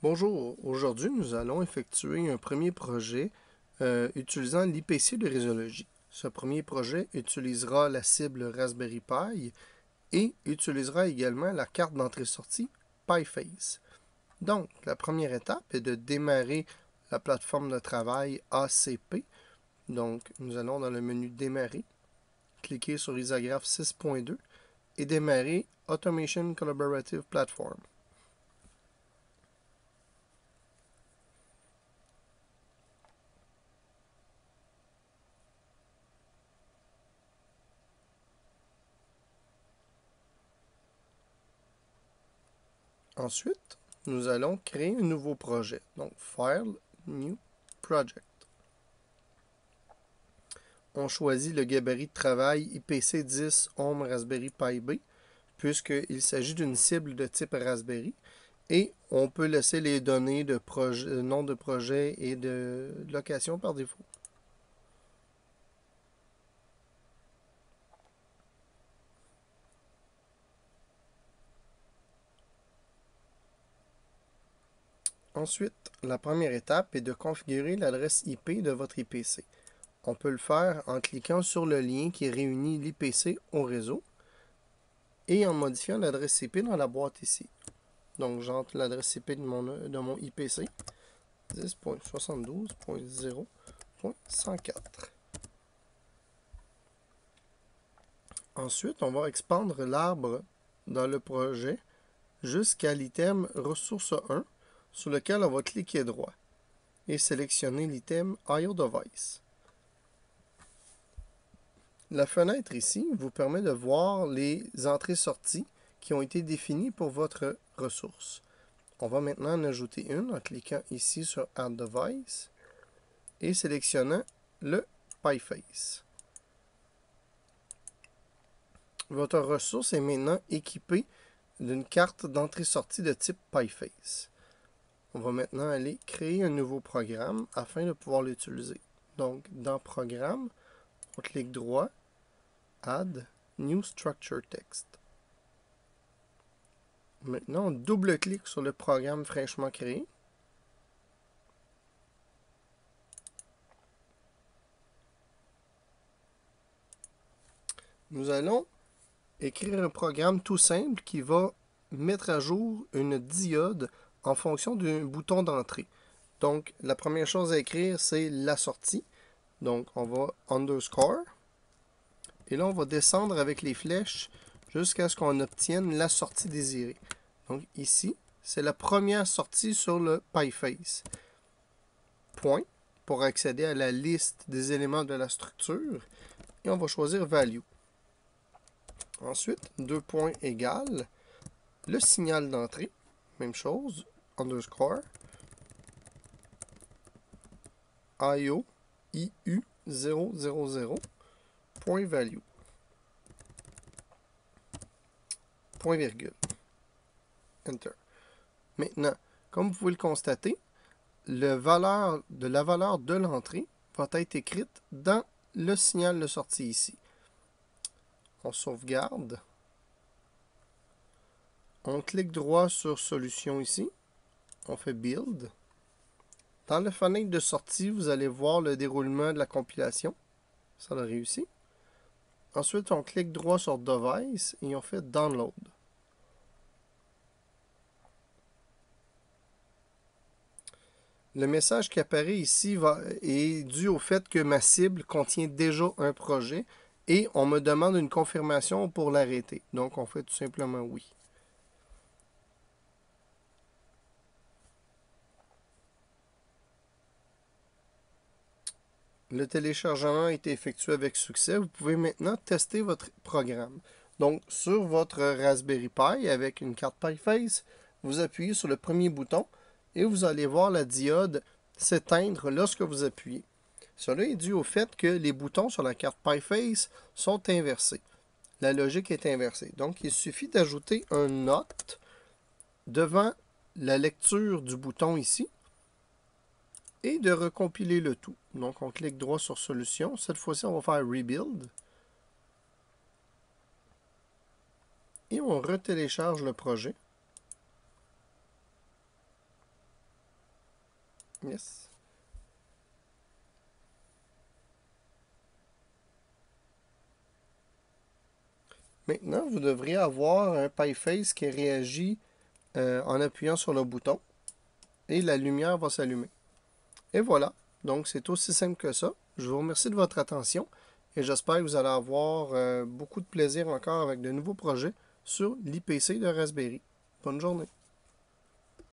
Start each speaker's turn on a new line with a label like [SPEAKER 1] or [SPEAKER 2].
[SPEAKER 1] Bonjour, aujourd'hui nous allons effectuer un premier projet utilisant l'IPC de résologie. Ce premier projet utilisera la cible Raspberry Pi et utilisera également la carte d'entrée-sortie PiFace. Donc, la première étape est de démarrer la plateforme de travail ACP. Donc, nous allons dans le menu Démarrer, cliquer sur Isographe 6.2 et démarrer Automation Collaborative Platform. Ensuite, nous allons créer un nouveau projet. Donc, File, New Project. On choisit le gabarit de travail IPC 10 Home Raspberry Pi B, puisqu'il s'agit d'une cible de type Raspberry. Et on peut laisser les données de nom de projet et de location par défaut. Ensuite, la première étape est de configurer l'adresse IP de votre IPC. On peut le faire en cliquant sur le lien qui réunit l'IPC au réseau et en modifiant l'adresse IP dans la boîte ici. Donc, j'entre l'adresse IP de mon IPC, 10.72.0.104. Ensuite, on va expandre l'arbre dans le projet jusqu'à l'item ressource 1 sur lequel on va cliquer droit et sélectionner l'item IO Device. La fenêtre ici vous permet de voir les entrées-sorties qui ont été définies pour votre ressource. On va maintenant en ajouter une en cliquant ici sur Add Device et sélectionnant le PiFace. Votre ressource est maintenant équipée d'une carte d'entrée-sortie de type PiFace. On va maintenant aller créer un nouveau programme afin de pouvoir l'utiliser. Donc, dans Programme, on clique droit, Add New Structure Text. Maintenant, on double-clique sur le programme fraîchement créé. Nous allons écrire un programme tout simple qui va mettre à jour une diode en fonction d'un bouton d'entrée. Donc, la première chose à écrire, c'est la sortie. Donc, on va underscore. Et là, on va descendre avec les flèches jusqu'à ce qu'on obtienne la sortie désirée. Donc, ici, c'est la première sortie sur le PiFace. Point pour accéder à la liste des éléments de la structure. Et on va choisir Value. Ensuite, 2 points égale le signal d'entrée. Même chose, underscore. IO, IU 000, point value. Point virgule. Enter. Maintenant, comme vous pouvez le constater, la valeur de l'entrée va être écrite dans le signal de sortie ici. On sauvegarde. On clique droit sur Solution ici. On fait Build. Dans la fenêtre de sortie, vous allez voir le déroulement de la compilation. Ça a réussi. Ensuite, on clique droit sur Device et on fait Download. Le message qui apparaît ici est dû au fait que ma cible contient déjà un projet et on me demande une confirmation pour l'arrêter. Donc, on fait tout simplement oui. Le téléchargement a été effectué avec succès. Vous pouvez maintenant tester votre programme. Donc, sur votre Raspberry Pi avec une carte PiFace, vous appuyez sur le premier bouton et vous allez voir la diode s'éteindre lorsque vous appuyez. Cela est dû au fait que les boutons sur la carte PiFace sont inversés. La logique est inversée. Donc, il suffit d'ajouter un note devant la lecture du bouton ici et de recompiler le tout. Donc, on clique droit sur Solution. Cette fois-ci, on va faire Rebuild. Et on retélécharge le projet. Yes. Maintenant, vous devriez avoir un PieFace qui réagit en appuyant sur le bouton et la lumière va s'allumer. Et voilà. Donc, c'est aussi simple que ça. Je vous remercie de votre attention et j'espère que vous allez avoir beaucoup de plaisir encore avec de nouveaux projets sur l'IPC de Raspberry. Bonne journée.